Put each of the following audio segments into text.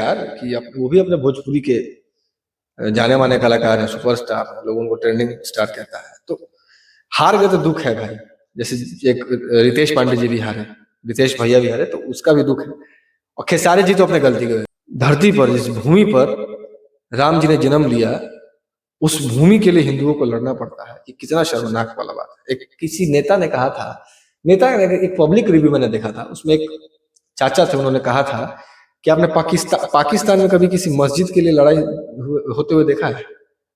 यार कि वो भी अपने भोजपुरी के जाने माने कलाकार हैं, सुपरस्टार हैं, लोग उनको ट्रेंडिंग स्टार कहता है। तो हार गए तो दुख है भाई। जैसे एक रितेश पांडे जी भी हारे, रितेश भैया भी हारे, तो उसका भी दुख है। और खेसारी जी तो अपने गलती के धरती पर, जिस भूमि पर राम जी ने जन्म लिया, उस भूमि के लिए हिंदुओं को लड़ना पड़ता है। ये कितना शर्मनाक वाला बात है। एक किसी नेता ने कहा था, नेता एक पब्लिक रिव्यू मैंने देखा था, उसमें एक चाचा थे, उन्होंने कहा था कि आपने पाकिस्तान में कभी किसी मस्जिद के लिए लड़ाई होते हुए देखा है?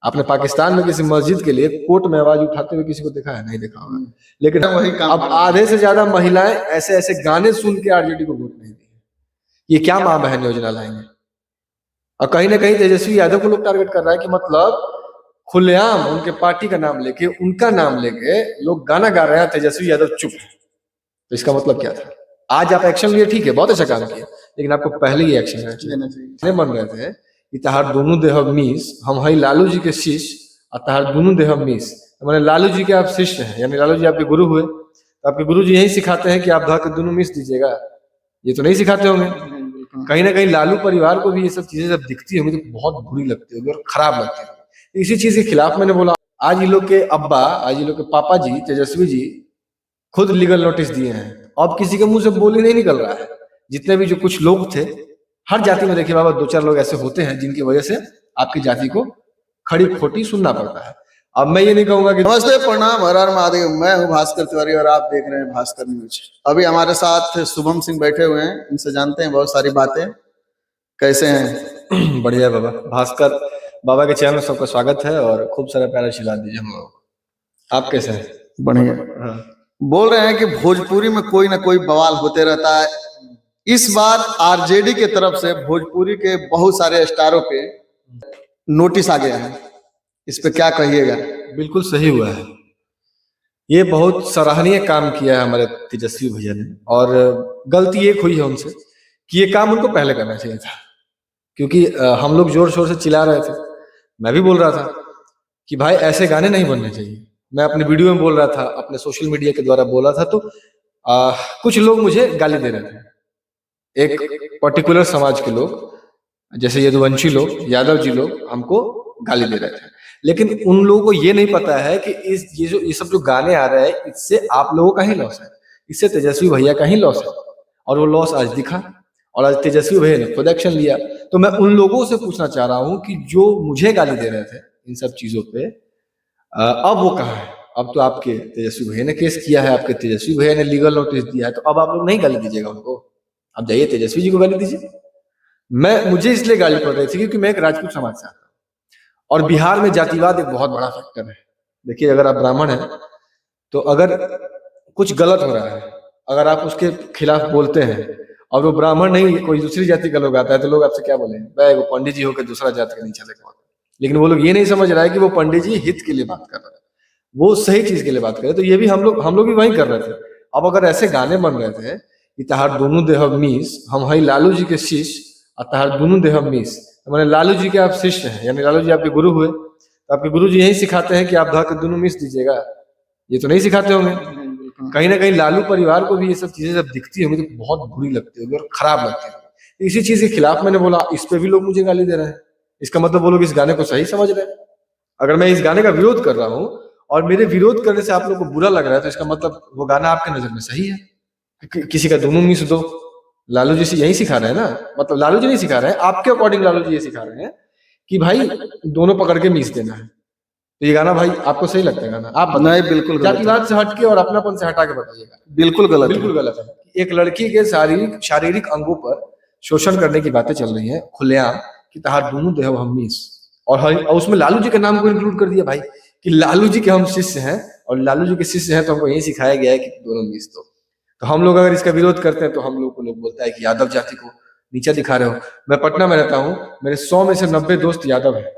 आपने पाकिस्तान में किसी मस्जिद के लिए कोर्ट में आवाज उठाते हुए किसी को देखा है? नहीं देखा होगा। लेकिन वही अब आधे से ज्यादा महिलाएं ऐसे ऐसे गाने सुन के आरजेडी को वोट नहीं दी। ये क्या माँ बहन योजना लाएंगे? और कहीं ना कहीं तेजस्वी यादव को लोग टारगेट कर रहा है कि मतलब खुलेआम उनके पार्टी का नाम लेके, उनका नाम लेके लोग गाना गा रहे हैं, तेजस्वी यादव चुप है। तो इसका मतलब क्या था? आज आप एक्शन लिए, ठीक है, बहुत अच्छा काम किया, लेकिन आपको पहले ही एक्शन लेना चाहिए। बन रहे थे कि तहार दोनों देह मीस, हम हई लालू जी के शिष्य, और तहार दोनों देह मीस, मैंने लालू जी के आप शिष्य हैं, यानी लालू जी आपके गुरु हुए, तो आपके गुरु जी यही सिखाते हैं कि आप धा के दोनों मीस दीजिएगा? ये तो नहीं सिखाते होंगे। कहीं ना कहीं लालू परिवार को भी ये सब चीजें जब दिखती होंगी तो बहुत बुरी लगती होगी और खराब लगती होगी। इसी चीज के खिलाफ मैंने बोला, आज ये लोग के अब्बा, आज ये लोग के पापा जी, तेजस्वी जी खुद लीगल नोटिस दिए हैं। अब किसी के मुंह से बोली नहीं निकल रहा है। जितने भी जो कुछ लोग थे, हर जाति में देखिए बाबा, दो चार लोग ऐसे होते हैं जिनकी वजह से आपकी जाति को खड़ी खोटी सुनना पड़ता है। अब मैं ये नहीं कहूंगा कि नमस्ते, प्रणाम, हर हर महादेव। मैं हूं भास्कर तिवारी और आप देख रहे हैं भास्कर न्यूज। अभी हमारे साथ शुभम सिंह बैठे हुए हैं, इनसे जानते हैं बहुत सारी बातें। कैसे हैं? बढ़िया बाबा। भास्कर बाबा के चैनल में सबका स्वागत है और खूब सारा प्यार आशीर्वाद दीजिए हम लोग। आप कैसे हैं? बढ़िया। हाँ। बोल रहे हैं कि भोजपुरी में कोई ना कोई बवाल होते रहता है। इस बार आरजेडी के तरफ से भोजपुरी के बहुत सारे स्टारों पे नोटिस आ गया है, इस पे क्या कहिएगा? बिल्कुल सही हुआ है। ये बहुत सराहनीय काम किया है हमारे तेजस्वी भैया ने, और गलती एक हुई है उनसे कि ये काम उनको पहले करना चाहिए था। क्योंकि हम लोग जोर शोर से चिल्ला रहे थे, मैं भी बोल रहा था कि भाई ऐसे गाने नहीं बनने चाहिए। मैं अपने वीडियो में बोल रहा था, अपने सोशल मीडिया के द्वारा बोला था, तो कुछ लोग मुझे गाली दे रहे थे। एक पर्टिकुलर समाज के लोग, जैसे यदुवंशी लोग, यादव जी लोग हमको गाली दे रहे थे। लेकिन उन लोगों को ये नहीं पता है कि ये सब जो गाने आ रहे हैं, इससे आप लोगों का ही लॉस है, इससे तेजस्वी भैया का ही लॉस है। और वो लॉस आज दिखा, और आज तेजस्वी भैया ने खुद एक्शन लिया। तो मैं उन लोगों से पूछना चाह रहा हूँ कि जो मुझे गाली दे रहे थे इन सब चीजों पे, अब वो कहाँ है? अब तो आपके तेजस्वी भैया ने केस किया है, आपके तेजस्वी भैया ने लीगल नोटिस दिया है, तो अब आप लोग नहीं गाली दीजिएगा उनको। अब जाइए तेजस्वी जी को गाली दीजिए। मुझे इसलिए गाली पड़ रही थी क्योंकि मैं एक राजपूत समाज से आता हूँ, और बिहार में जातिवाद एक बहुत बड़ा फैक्टर है। देखिए, अगर आप ब्राह्मण हैं तो अगर कुछ गलत हो रहा है, अगर आप उसके खिलाफ बोलते हैं और वो ब्राह्मण नहीं कोई दूसरी जाति का लोग आता है, तो लोग आपसे क्या बोलेंगे? वो पंडित जी होकर दूसरा जाति का नहीं चलेगा। लेकिन वो लोग ये नहीं समझ रहा है कि वो पंडित जी हित के लिए बात कर रहे हैं, वो सही चीज के लिए बात कर रहे हैं। तो ये भी हम लोग भी वही कर रहे थे। अब अगर ऐसे गाने बन रहे थे कि तहार दोनों देह मीस, हम हई लालू जी के शिष्य, और तहार दोनों देह मीस, मैंने लालू जी के आप शिष्य हैं, यानी लालू जी आपके गुरु हुए, तो आपके गुरु जी यही सिखाते हैं कि आप धा के दोनों मीस दीजिएगा? ये तो नहीं सिखाते होंगे। कहीं ना कहीं लालू परिवार को भी ये सब चीजें जब दिखती होंगी तो बहुत बुरी लगती होगी और खराब लगती होगी। इसी चीज के खिलाफ मैंने बोला, इस पे भी लोग मुझे गाली दे रहे हैं, इसका मतलब वो लोग इस गाने को सही समझ रहे हैं। अगर मैं इस गाने का विरोध कर रहा हूँ और मेरे विरोध करने से आप लोग को बुरा लग रहा है, तो इसका मतलब वो गाना आपके नजर में सही है। किसी का दोनों मीस दो, लालू जी से यही सिखा रहे हैं ना, मतलब लालू जी नहीं सिखा रहे हैं, आपके अकॉर्डिंग लालू जी ये सिखा रहे हैं कि भाई दोनों पकड़ के मीस देना है। तो ये गाना भाई आपको सही लगता है? गाना आप नहीं, बिल्कुल जातिवाद से हटके और अपनापन से हटा के बताइएगा। बिल्कुल गलत, बिल्कुल गलत है। एक लड़की के शारीरिक अंगों पर शोषण करने की बातें चल रही है खुलेआम कि तहार दोनों देह हम मीस, और उसमें लालू जी के नाम को इंक्लूड कर दिया भाई कि लालू जी के हम शिष्य हैं, और लालू जी के शिष्य हैं तो हमको यही सिखाया गया है कि दोनों मीस दो। तो हम लोग अगर इसका विरोध करते हैं तो हम लोग को लोग बोलता है कि यादव जाति को नीचा दिखा रहे हो। मैं पटना में रहता हूँ, मेरे 100 में से 90 दोस्त यादव हैं,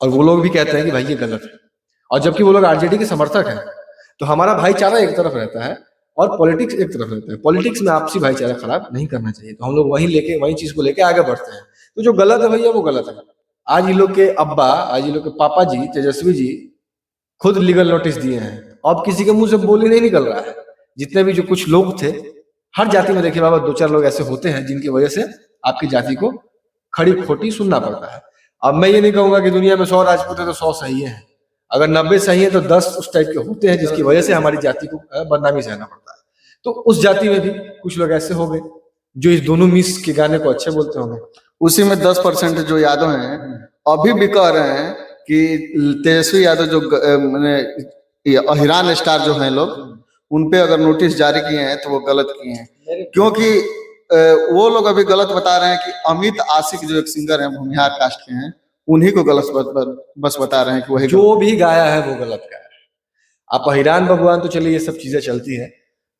और वो लोग भी कहते हैं कि भाई ये गलत है, और जबकि वो लोग आरजेडी के समर्थक हैं। तो हमारा भाईचारा एक तरफ रहता है और पॉलिटिक्स एक तरफ रहता है। पॉलिटिक्स में आपसी भाईचारा खराब नहीं करना चाहिए, तो हम लोग वही चीज को लेके आगे बढ़ते हैं। तो जो गलत है भैया वो गलत है। आज ये लोग के अब्बा, आज ये लोग के पापा जी, तेजस्वी जी खुद लीगल नोटिस दिए हैं। अब किसी के मुंह से बोली नहीं निकल रहा है। जितने भी जो कुछ लोग थे, हर जाति में देखिए बाबा, दो चार लोग ऐसे होते हैं जिनकी वजह से आपकी जाति को खड़ी खोटी सुनना पड़ता है। अब मैं ये नहीं कहूंगा कि दुनिया में 100 राजपूत है तो 100 सही है, अगर 90 सही है तो 10 उस टाइप के होते हैं जिसकी वजह से हमारी जाति को बदनामी सहना पड़ता है। तो उस जाति में भी कुछ लोग ऐसे हो गए जो इस दोनों मिस के गाने को अच्छे बोलते होंगे। उसी में 10% जो यादव हैं अभी भी कह रहे हैं कि तेजस्वी यादव जो मैंने अहिरान स्टार जो हैं लोग, उन पे अगर नोटिस जारी किए हैं तो वो गलत किए हैं, क्योंकि वो लोग अभी गलत बता रहे हैं कि अमित आशिक जो एक सिंगर हैं भूमिहार कास्ट के हैं, उन्हीं को गलत बस बता रहे हैं कि वही जो भी गाया है वो गलत गाया है। आप अहिरान भगवान तो चलिए ये सब चीजें चलती है,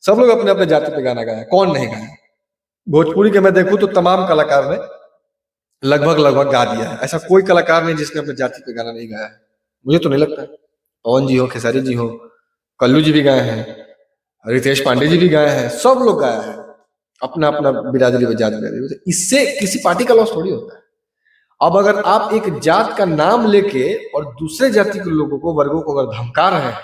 सब लोग अपने अपने जाति पे गाना गाया, कौन नहीं गाया। भोजपुरी के मैं देखूं तो तमाम कलाकार ने लगभग गा दिया है, ऐसा कोई कलाकार नहीं जिसने अपने जाति पे गाना नहीं गाया है, मुझे तो नहीं लगता। पवन जी हो, खेसारी जी हो, कल्लू जी भी गाए हैं, रितेश पांडे जी भी गाए हैं, सब लोग गाए हैं अपना अपना बिरादरी व जात बिरादरी। इससे किसी पार्टी का लॉस थोड़ी होता है। अब अगर आप एक जात का नाम लेके और दूसरे जाति के लोगों को, वर्गों को अगर धमका रहे हैं,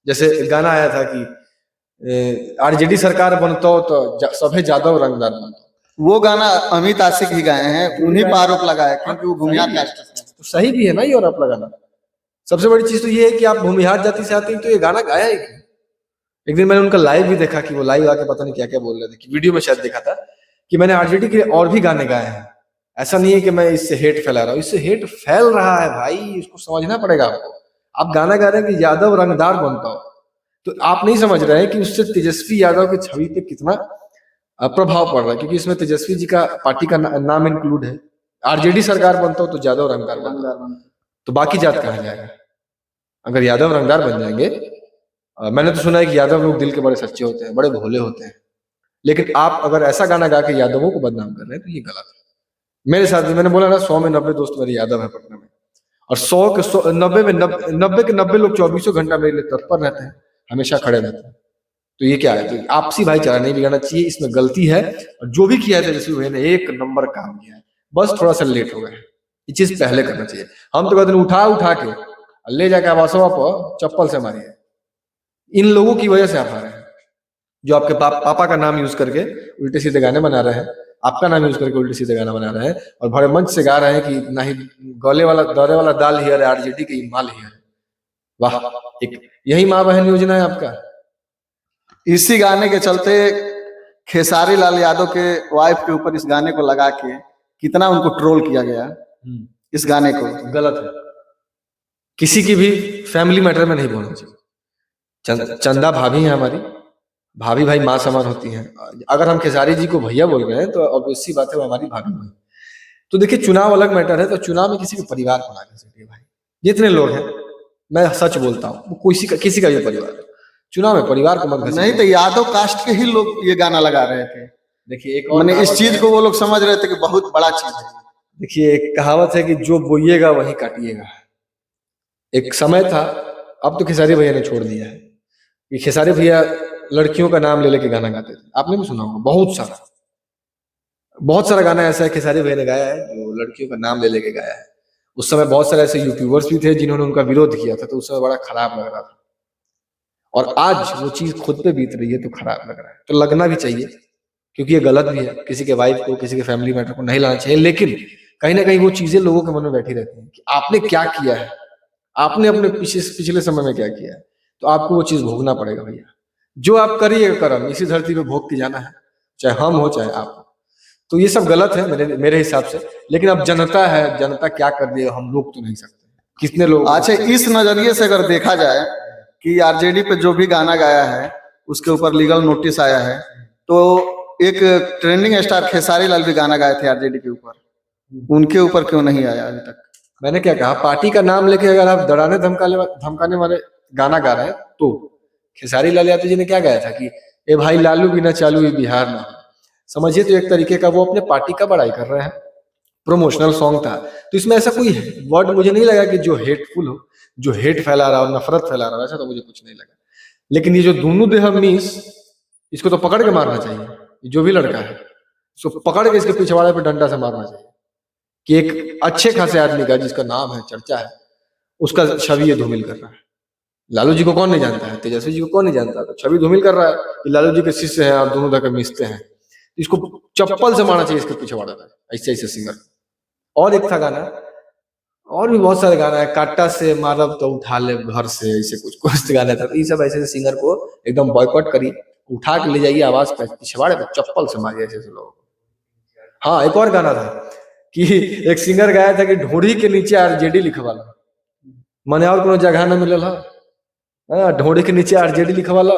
जैसे गाना आया था कि आरजेडी सरकार बनता हो तो सभे जादव रंगदार बनता, वो गाना अमित आशिक ही गाए हैं, उन्हीं पर आरोप लगाया क्योंकि वो भूमिहार कास्ट से। तो सही भी है ना ये आरोप लगाना। सबसे बड़ी चीज तो ये है कि आप भूमिहार जाति से आते हैं तो ये गाना गाया है क्यों? एक दिन मैंने उनका लाइव भी देखा कि वो लाइव आके पता नहीं क्या क्या बोल रहे थे, कि वीडियो में शायद देखा था कि मैंने आरजेडी के और भी गाने गाए हैं, ऐसा नहीं है कि मैं इससे हेट फैला रहा हूँ, इससे हेट फैल रहा है भाई, इसको समझना पड़ेगा आपको। आप गाना गा रहे हैं कि यादव रंगदार बनता हो, तो आप नहीं समझ रहे हैं कि उससे तेजस्वी यादव की छवि पे कितना प्रभाव पड़ रहा है, क्योंकि इसमें तेजस्वी जी का पार्टी का नाम इंक्लूड है। आरजेडी सरकार बनता हो तो यादव रंगदार बनता हो, तो बाकी जात कहाँ जाएगा? अगर यादव रंगदार बन जाएंगे, मैंने तो सुना है कि यादव लोग दिल के बड़े सच्चे होते हैं, बड़े भोले होते हैं, लेकिन आप अगर ऐसा गाना गा के यादवों को बदनाम कर रहे हैं तो ये गलत है। मेरे साथ भी, मैंने बोला ना 100 में 90 दोस्त मेरे यादव है पटना में, और 100 के 90 में 90 लोग 24 घंटा मेरे लिए तत्पर रहते हैं, हमेशा खड़े रहते हैं। तो ये क्या है? तो आपसी भाईचारा नहीं बिगाड़ना चाहिए, इसमें गलती है। और जो भी किया है तेजस्वी भैया ने एक नंबर काम किया है, बस थोड़ा सा लेट हो गए, ये चीज पहले करना चाहिए। हम तो कहते हैं उठा के ले जाके आवासों पर चप्पल से मारिए। इन लोगों की वजह से आप आ रहे हैं, जो आपके पापा का नाम यूज करके उल्टे सीधे गाने बना रहे हैं, आपका नाम यूज करके उल्टे सीधे गाना बना रहे हैं, और भरे मंच से गा रहे हैं कि ना ही गले वाला दौरे वाला दाल ही है, आरजेडी के माल ही है। वाह, एक यही माँ बहन योजना है आपका। इसी गाने के चलते खेसारी लाल यादव के वाइफ के ऊपर इस गाने को लगा के कितना उनको ट्रोल किया गया इस गाने को। गलत है, किसी की भी फैमिली मैटर में नहीं बोलना चाहिए। चंदा भाभी है हमारी, भाभी भाई माँ समान होती हैं। अगर हम खेसारी जी को भैया बोल रहे हैं तो ऑब्वियस सी बात है वो हमारी भाभी हुई। तो देखिए, चुनाव अलग मैटर है, तो चुनाव में किसी के परिवार को ना कह सकते भाई। जितने लोग हैं, मैं सच बोलता हूँ, वो किसी का भी परिवार, चुनाव में परिवार को मत। नहीं तो यादव कास्ट के ही लोग ये गाना लगा रहे थे। देखिए, एक मैंने इस चीज को वो लोग समझ रहे थे कि बहुत बड़ा चीज है। देखिए, एक कहावत है कि जो बोइएगा वही काटिएगा। एक समय था, अब तो खेसारी भैया ने छोड़ दिया है, कि खेसारी भैया लड़कियों का नाम ले लेके गाना गाते थे। आपने भी सुना होगा, बहुत सारा गाना ऐसा है खेसारी भैया ने गाया है जो लड़कियों का नाम ले लेके गाया है। उस समय बहुत सारे ऐसे यूट्यूबर्स भी थे जिन्होंने उनका विरोध किया था, तो उस समय बड़ा खराब लग रहा था। और आज वो चीज खुद पे बीत रही है तो खराब लग रहा है, तो लगना भी चाहिए, क्योंकि ये गलत भी है। किसी के वाइफ को, किसी के फैमिली मैटर को नहीं लाना चाहिए, लेकिन कहीं ना कहीं वो चीजें लोगों के मन में बैठी रहती हैं कि आपने क्या किया है, आपने अपने पिछले समय में क्या किया है, तो आपको वो चीज भोगना पड़ेगा भैया। जो आप करिएगा कर्म, इसी धरती पे भोग के जाना है, चाहे हम हो चाहे आप हो। तो ये सब गलत है मेरे हिसाब से। लेकिन अब जनता है, जनता क्या कर दे, हम लोग तो नहीं सकते। कितने लोग। अच्छा, इस नजरिए से अगर देखा जाए कि आरजेडी पे जो भी गाना गाया है उसके ऊपर लीगल नोटिस आया है, तो एक ट्रेंडिंग स्टार खेसारी लाल भी गाना गाए थे आरजेडी के ऊपर, उनके ऊपर क्यों नहीं आया अभी तक? मैंने क्या कहा, पार्टी का नाम लेके अगर आप डराने धमकाने वाले गाना गा रहे हैं, तो खेसारी लाल यादव जी ने क्या गाया था कि ए भाई लालू बिना चालू ये बिहार ना, समझिए। तो एक तरीके का वो अपने पार्टी का बड़ाई कर रहे हैं, प्रमोशनल सॉन्ग था। तो इसमें ऐसा कोई वर्ड मुझे नहीं लगा कि जो हेटफुल हो, जो हेट फैला रहा हो, नफरत फैला रहा हो, ऐसा तो मुझे कुछ नहीं लगा। लेकिन ये जो दोनों देह मीस, इसको तो पकड़ के मारना चाहिए। जो भी लड़का है उसको पकड़ के इसके पिछवाड़े पे डंडा से मारना चाहिए, कि एक अच्छे खासे आदमी का, जिसका नाम है, चर्चा है, उसका छवि ये धूमिल कर रहा है। लालू जी को कौन नहीं जानता है, तेजस्वी जी को कौन नहीं जानता, तो छवि धूमिल कर रहा है कि लालू जी के शिष्य हैं, आप दोनों जाकर मिसते हैं। इसको चप्पल से मारना चाहिए इसके पिछवाड़े पे, ऐसे सिंगर। और एक था गाना, और भी बहुत सारे गाना है, काटा से मारब तो उठा ले घर से, ऐसे कुछ कुछ गाना था। तो ये सब ऐसे सिंगर को एकदम बॉयकॉट करिए, उठा के ले जाइए, आवाज पे पिछवाड़े पे चप्पल से मारिए ऐसे लोग। हाँ, एक और गाना था कि एक सिंगर गाया था कि ढोड़ी के नीचे आरजेडी लिखवाला, मने और कोनो जगह न मिलल है, ढोड़ी के नीचे आरजेडी लिखवाला।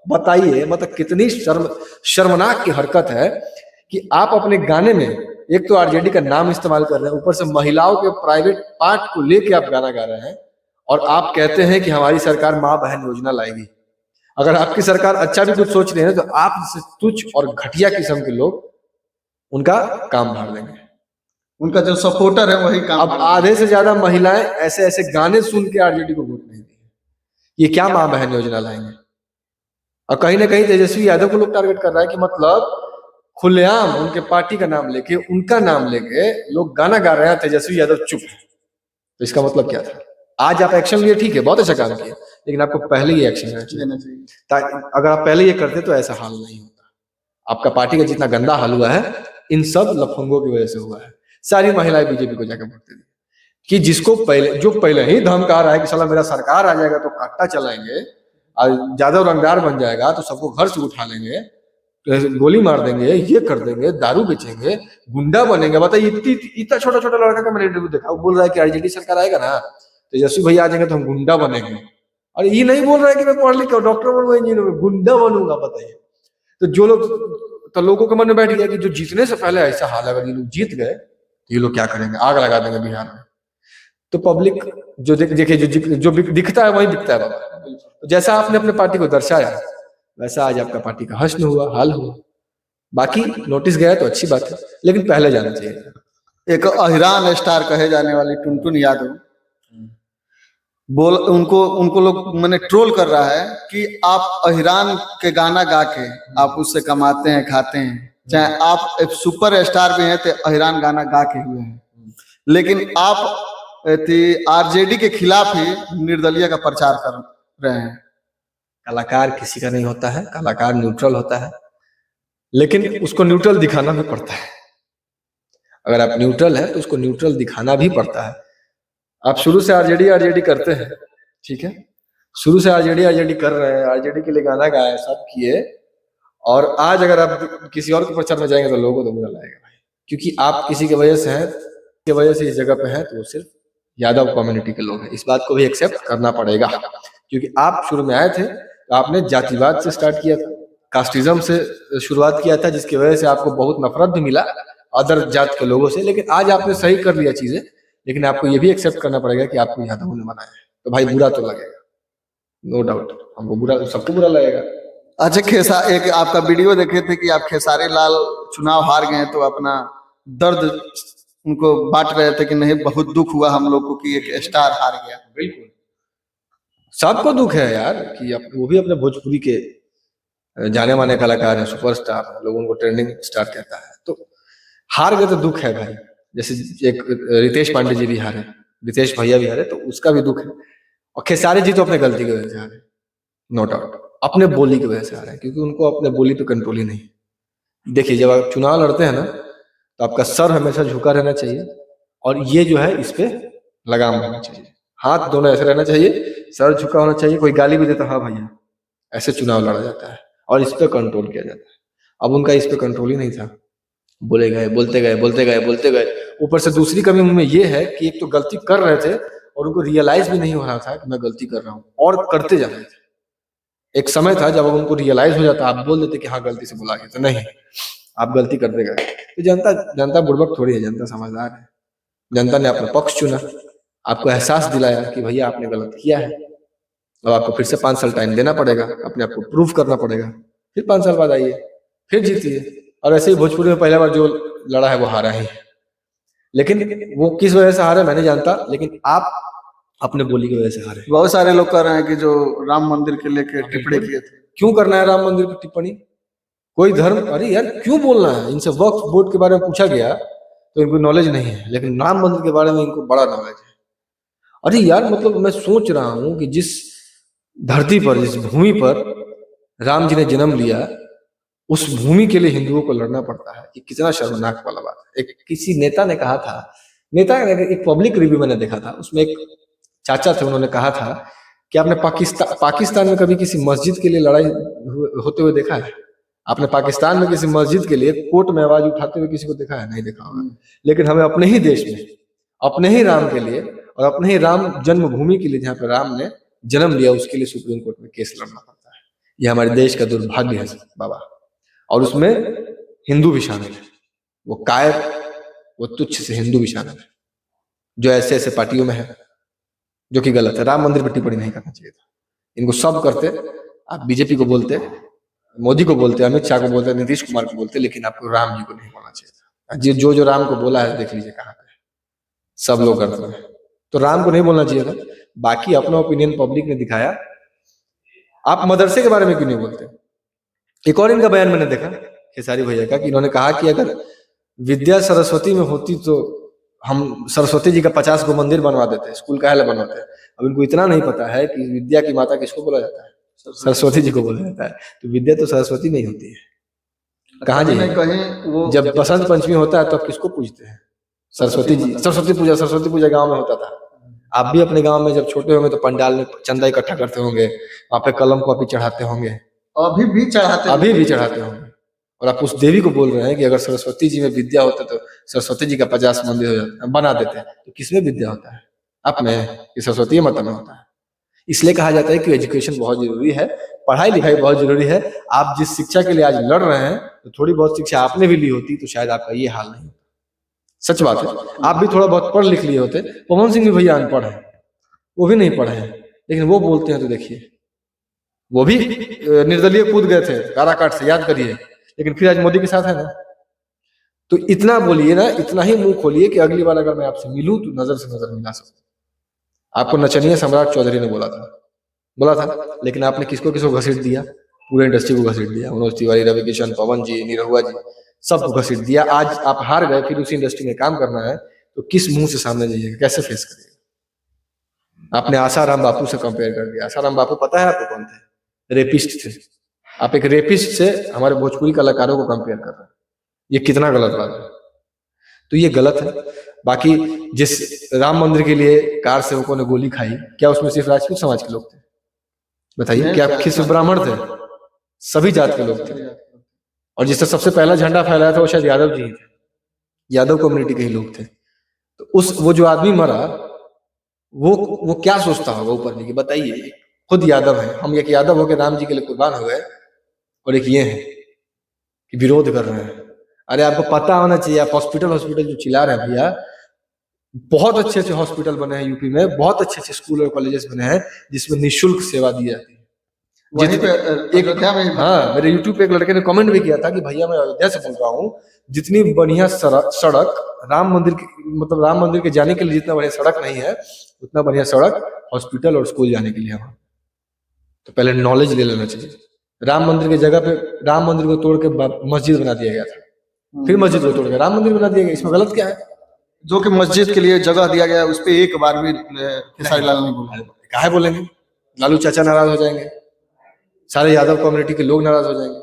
बताइए, मतलब कितनी शर्मनाक की हरकत है कि आप अपने गाने में एक तो आरजेडी का नाम इस्तेमाल कर रहे हैं, ऊपर से महिलाओं के प्राइवेट पार्ट को लेके आप गाना गा रहे हैं, और आप कहते हैं कि हमारी सरकार माँ बहन योजना लाएगी। अगर आपकी सरकार अच्छा भी कुछ सोच रही है तो आप जैसे तुच्छ और घटिया किस्म के लोग उनका काम भाड़ देंगे। उनका जो सपोर्टर है वही काम। अब आधे से ज्यादा महिलाएं ऐसे ऐसे गाने सुन के आरजेडी को वोट नहीं दी, ये क्या माँ बहन योजना लाएंगे। और कहीं ना कहीं तेजस्वी यादव को लोग टारगेट कर रहा है कि मतलब खुलेआम उनके पार्टी का नाम लेके, उनका नाम लेके लोग गाना गा रहे हैं, तेजस्वी यादव चुप है। तो इसका मतलब क्या था? आज आप एक्शन लिए, ठीक है, बहुत अच्छा काम किया, लेकिन आपको पहले ही एक्शन लेना चाहिए। अगर आप पहले ये करते तो ऐसा हाल नहीं होता। आपका पार्टी का जितना गंदा हाल हुआ है इन सब लफंगों की वजह से हुआ है। सारी महिलाएं बीजेपी को जाकर वोट दे दी कि जिसको पहले ही धमका रहा है कि साला मेरा सरकार आ जाएगा तो काटा चलाएंगे, और ज्यादा रंगदार बन जाएगा तो सबको घर से उठा लेंगे, गोली मार देंगे, ये कर देंगे, दारू बेचेंगे, गुंडा बनेंगे। बताइए, इतना छोटा छोटा लड़का का मैंने इंटरव्यू देखा, वो बोल रहा है कि आरजेडी सरकार आएगा ना, तेजस्वी भैया आ जाएंगे तो हम गुंडा बनेंगे। और ये नहीं बोल रहा है कि मैं पढ़ लिख कर डॉक्टर बनूंगा, इंजीनियर, गुंडा बनूंगा। बताइए, तो जो लोग, तो लोगों के मन में बैठ गया कि जो जीतने से पहले ऐसा हाल है, अगर ये लोग जीत गए तो ये लोग क्या करेंगे, आग लगा देंगे बिहार में। तो पब्लिक जो देखिए, जो दिखता है वही दिखता है बाबा। तो जैसा आपने अपने पार्टी को दर्शाया वैसा आज आपका पार्टी का हश्न हुआ, हाल हुआ। बाकी नोटिस गया तो अच्छी बात है, लेकिन पहले जाना चाहिए। एक अहिरान स्टार कहे जाने वाली टुनटुन यादव उनको लोग मैंने ट्रोल कर रहा है कि आप अहिरान के गाना गा के आप उससे कमाते हैं, खाते हैं, चाहे आप एक सुपर स्टार भी हैं तो अहिरान गाना गा के हुए हैं, लेकिन आप आरजेडी के खिलाफ ही निर्दलीय का प्रचार कर रहे हैं। कलाकार किसी का नहीं होता है, कलाकार न्यूट्रल होता है, लेकिन उसको न्यूट्रल दिखाना भी पड़ता है। अगर आप न्यूट्रल है तो उसको न्यूट्रल दिखाना भी पड़ता है। आप शुरू से आरजेडी करते हैं, ठीक है, शुरू से आरजेडी कर रहे हैं, आरजेडी के लिए गाना गाए, सब किए, और आज अगर आप किसी और के प्रचार में जाएंगे तो लोगों को तो बुरा लगेगा भाई, क्योंकि आप किसी की वजह से हैं, की वजह से इस जगह पे हैं, तो वो सिर्फ यादव कम्युनिटी के लोग हैं। इस बात को भी एक्सेप्ट करना पड़ेगा, क्योंकि आप शुरू में आए थे तो आपने जातिवाद से स्टार्ट किया था, कास्टिज्म से शुरुआत किया था, जिसकी वजह से आपको बहुत नफरत भी मिला अदर जात के लोगों से। लेकिन आज आपने सही कर लिया चीजें, लेकिन आपको ये भी एक्सेप्ट करना पड़ेगा कि आपको यादवों ने बनाया है, तो भाई बुरा तो लगेगा, नो डाउट, हमको बुरा, सबको बुरा लगेगा। अच्छा, एक आपका वीडियो देखे थे कि आप खेसारी लाल चुनाव हार गए तो अपना दर्द उनको बांट रहे थे कि नहीं, बहुत दुख हुआ हम लोग को कि एक स्टार हार गया। बिल्कुल, सबको दुख है यार कि वो भी अपने भोजपुरी के जाने माने कलाकार हैं, सुपरस्टार हैं, लोग उनको ट्रेंडिंग स्टार कहता है, तो हार गए तो दुख है भाई। जैसे एक रितेश पांडे जी भी हारे, रितेश भैया भी हारे, तो उसका भी दुख है। और खेसारी जी तो अपने गलती की वजह से हारे, नो डाउट, अपने बोली की वजह से हारे, क्योंकि उनको अपने बोली पे कंट्रोल ही नहीं। देखिए, जब आप चुनाव लड़ते हैं ना तो आपका सर हमेशा झुका रहना चाहिए, और ये जो है इस पे लगाम रहना चाहिए, हाथ दोनों ऐसे रहना चाहिए, सर झुका होना चाहिए। कोई गाली भी देता, हाँ भैया, ऐसे चुनाव लड़ा जाता है और इस पे कंट्रोल किया जाता है। अब उनका इस पे कंट्रोल ही नहीं था, बोले गए, बोलते गए, बोलते गए, बोलते गए। ऊपर से दूसरी कमी उनमें ये है कि एक तो गलती कर रहे थे और उनको रियलाइज भी नहीं हो रहा था कि मैं गलती कर रहा हूँ, और करते जा रहे थे। एक समय था जब उनको रियलाइज हो जाता, आप बोल देते कि हाँ गलती से बोला गया, तो नहीं, आप गलती करते गए। तो जनता बुड़बक थोड़ी है, जनता समझदार है। जनता ने अपना पक्ष चुना, आपको एहसास दिलाया कि भैया आपने गलत किया है, अब आपको फिर से 5 साल टाइम देना पड़ेगा, अपने आप को प्रूव करना पड़ेगा, फिर 5 साल बाद आइए, फिर जीतिए। और ऐसे ही भोजपुरी में पहला बार जो लड़ा है वो हारा ही है, लेकिन वो किस वजह से हारा मैं नहीं जानता, लेकिन आप अपने बोली की वजह से हारे। बहुत सारे लोग कह रहे हैं कि जो राम मंदिर के लेके टिप्पणी किए थे, क्यों करना है राम मंदिर पर टिप्पणी? कोई धर्म, अरे यार क्यों बोलना है? इनसे वक्फ बोर्ड के बारे में पूछा गया तो इनको नॉलेज नहीं है, लेकिन राम मंदिर के बारे में इनको बड़ा नॉलेज है। अरे यार, मतलब मैं सोच रहा हूँ कि जिस धरती पर, जिस भूमि पर राम जी ने जन्म लिया, उस भूमि के लिए हिंदुओं को लड़ना पड़ता है, ये कितना शर्मनाक वाला बात है। एक किसी नेता ने कहा था नेता एक पब्लिक रिव्यू मैंने देखा था, उसमें एक चाचा थे, उन्होंने कहा था कि आपने पाकिस्तान में कभी किसी मस्जिद के लिए लड़ाई होते हुए देखा है? आपने पाकिस्तान में किसी मस्जिद के लिए कोर्ट में आवाज उठाते हुए किसी को देखा है? नहीं देखा होगा। लेकिन हमें अपने ही देश में, अपने ही राम के लिए और अपने ही राम जन्मभूमि के लिए, जहाँ पे राम ने जन्म लिया, उसके लिए सुप्रीम कोर्ट में केस लड़ना पड़ता है। यह हमारे देश का दुर्भाग्य है बाबा। और उसमें हिंदू भी शामिल है, वो कायर, वो तुच्छ से हिंदू भी शामिल है, जो ऐसे ऐसे पार्टियों में है, जो कि गलत है। राम मंदिर पर टिप्पणी नहीं करना चाहिए था। इनको सब करते, आप बीजेपी को बोलते, मोदी को बोलते, अमित शाह को बोलते, नीतीश कुमार को बोलते, लेकिन आपको राम जी को नहीं बोलना चाहिए था। जो राम को बोला है, देख लीजिए कहाँ पे सब लोग करते हैं। तो राम को नहीं बोलना चाहिए था। बाकी अपना ओपिनियन पब्लिक ने दिखाया। आप मदरसे के बारे में क्यों नहीं बोलते? एक और इनका बयान मैंने देखा खेसारी भैया का, कि इन्होंने कहा कि अगर विद्या सरस्वती में होती तो हम सरस्वती जी का 50 गो मंदिर बनवा देते, स्कूल का बनवाते हैं। अब इनको इतना नहीं पता है कि विद्या की माता किसको बोला जाता है? सरस्वती जी को बोला जाता है। तो विद्या तो सरस्वती में ही होती है। कहाँ जी? कहीं वो जब बसंत पंचमी होता है तो आप किसको पूजते हैं? सरस्वती जी। सरस्वती पूजा गांव में होता था। आप भी अपने गांव में जब छोटे होंगे तो पंडाल में चंदा इकट्ठा करते होंगे, वहां पे कलम कॉपी चढ़ाते होंगे, अभी भी चढ़ाते होंगे। और आप उस देवी को बोल रहे हैं कि अगर सरस्वती जी में विद्या होता तो सरस्वती जी का 50 मंदिर हो जाता, बना देते। तो किसमें विद्या होता है? आप में कि सरस्वती माता में होता है? इसलिए कहा जाता है कि एजुकेशन बहुत जरूरी है, पढ़ाई लिखाई बहुत जरूरी है। आप जिस शिक्षा के लिए आज लड़ रहे हैं, तो थोड़ी बहुत शिक्षा आपने भी ली होती तो शायद आपका ये हाल नहीं होता। सच बात है, आप भी थोड़ा बहुत पढ़ लिख लिए होते। पवन सिंह भी भैया अनपढ़ है, वो भी नहीं पढ़े हैं, लेकिन वो बोलते हैं तो देखिए, वो भी निर्दलीय कूद गए थे काराकाट से, याद करिए, लेकिन फिर आज मोदी के साथ है ना। तो इतना बोलिए ना, इतना ही मुंह खोलिए कि अगली बार अगर मैं आपसे मिलूं तो नजर से नजर मिला सकूं। आपको नचनिया सम्राट चौधरी ने बोला था, लेकिन आपने किसको किसको घसीट दिया? पूरे इंडस्ट्री को घसीट दिया। मनोज तिवारी, रवि किशन, पवन जी, निरहुआ जी, सबको घसीट दिया। आज आप हार गए, फिर उसी इंडस्ट्री में काम करना है तो किस मुंह से सामने जाइएगा? कैसे फेस करिएगा? आपने आसाराम बापू से कंपेयर कर दिया। आसाराम बापू पता है आपको कौन थे? रेपिस्ट थे। आप एक रेपिस्ट से हमारे भोजपुरी कलाकारों को कंपेयर कर रहे हैं, ये कितना गलत बात है। तो ये गलत है। बाकी जिस राम मंदिर के लिए कार सेवकों ने गोली खाई, क्या उसमें सिर्फ राजपूत समाज के लोग थे? बताइए, क्या किस ब्राह्मण थे? सभी जात के लोग थे। और जिसने सबसे पहला झंडा फहराया था वो शायद यादव जी ही थे, यादव कम्युनिटी के ही लोग थे। तो वो जो आदमी मरा, वो क्या सोचता होगा ऊपर नीचे? बताइए। खुद यादव है, हम एक यादव होकर राम जी के लिए कुर्बान हो गए, और एक ये है कि विरोध कर रहे हैं। अरे आपको पता होना चाहिए। आप हॉस्पिटल जो चिल्ला रहे हैं भैया, बहुत अच्छे अच्छे हॉस्पिटल बने हैं यूपी में, बहुत अच्छे अच्छे स्कूल और कॉलेजेस बने हैं जिसमें निःशुल्क सेवा दी जाती है। हाँ, मेरे यूट्यूब पे एक लड़के ने कमेंट भी किया था कि भैया मैं अयोध्या से बोल रहा हूँ, जितनी बढ़िया सड़क राम मंदिर की, मतलब राम मंदिर के जाने के लिए जितना बढ़िया सड़क नहीं है, उतना बढ़िया सड़क हॉस्पिटल और स्कूल जाने के लिए है। तो पहले नॉलेज ले लेना चाहिए। राम मंदिर की जगह पे राम मंदिर को तोड़ के मस्जिद बना दिया गया था, फिर मस्जिद को तोड़ के राम मंदिर बना दिया गया। इसमें गलत क्या है? जो कि मस्जिद के लिए जगह दिया गया है, उस पर एक बार भी खेसारी लाल नहीं बोला। काहे बोलेंगे? लालू चाचा नाराज हो जाएंगे, सारे यादव कम्युनिटी के लोग नाराज हो जाएंगे।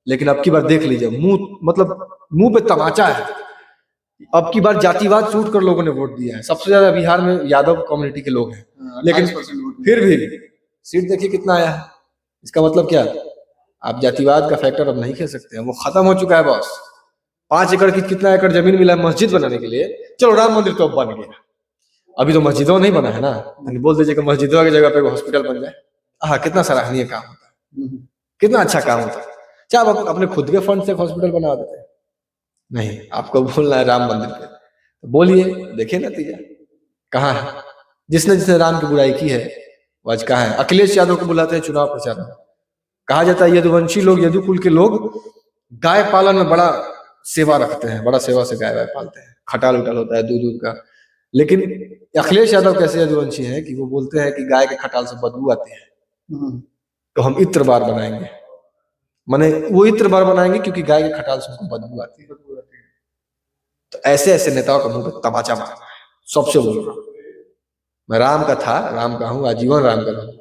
लेकिन अब की बार देख लीजिए, मुंह पे तमाचा है। अब की बार जातिवाद छूट कर लोगों ने वोट दिया है। सबसे ज्यादा बिहार में यादव कम्युनिटी के लोग हैं, लेकिन फिर भी सीट देखिए कितना आया है। इसका मतलब क्या? आप जातिवाद का फैक्टर अब नहीं खेल सकते हैं, वो खत्म हो चुका है बॉस। 5 एकड़ की कितना एकड़ जमीन मिला है मस्जिद बनाने के लिए? चलो राम मंदिर तो अब बन गया, अभी तो मस्जिदों नहीं बना है ना। बोल दीजिए कि मस्जिदों की जगह पे हॉस्पिटल बन जाए। हाँ, कितना सराहनीय काम होता है, कितना अच्छा काम होता है। क्या आप अपने खुद के फंड से हॉस्पिटल बना देते हैं? नहीं, आपको बोलना है राम मंदिर पे, तो बोलिए, देखिए नतीजा कहाँ है। जिसने राम की बुराई की है वो आज कहाँ है? अखिलेश यादव को बुलाते हैं चुनाव प्रचार में, कहा जाता है यदुवंशी लोग, यदु कुल के लोग गाय पालन में बड़ा सेवा रखते हैं, बड़ा सेवा से गाय वाय पालते हैं, खटाल उटाल होता है दूध का। लेकिन अखिलेश यादव कैसे यदुवंशी है कि वो बोलते हैं कि गाय के खटाल से बदबू आती है, तो हम इत्र बार बनाएंगे। माने वो इत्र बार बनाएंगे क्योंकि गाय के खटाल से उनको बदबू आती है। तो ऐसे ऐसे नेताओं का मुंह पे तमाचा मारना है। सबसे बोल रहा हूँ, मैं राम का था, राम का हूँ, आजीवन राम का हूँ।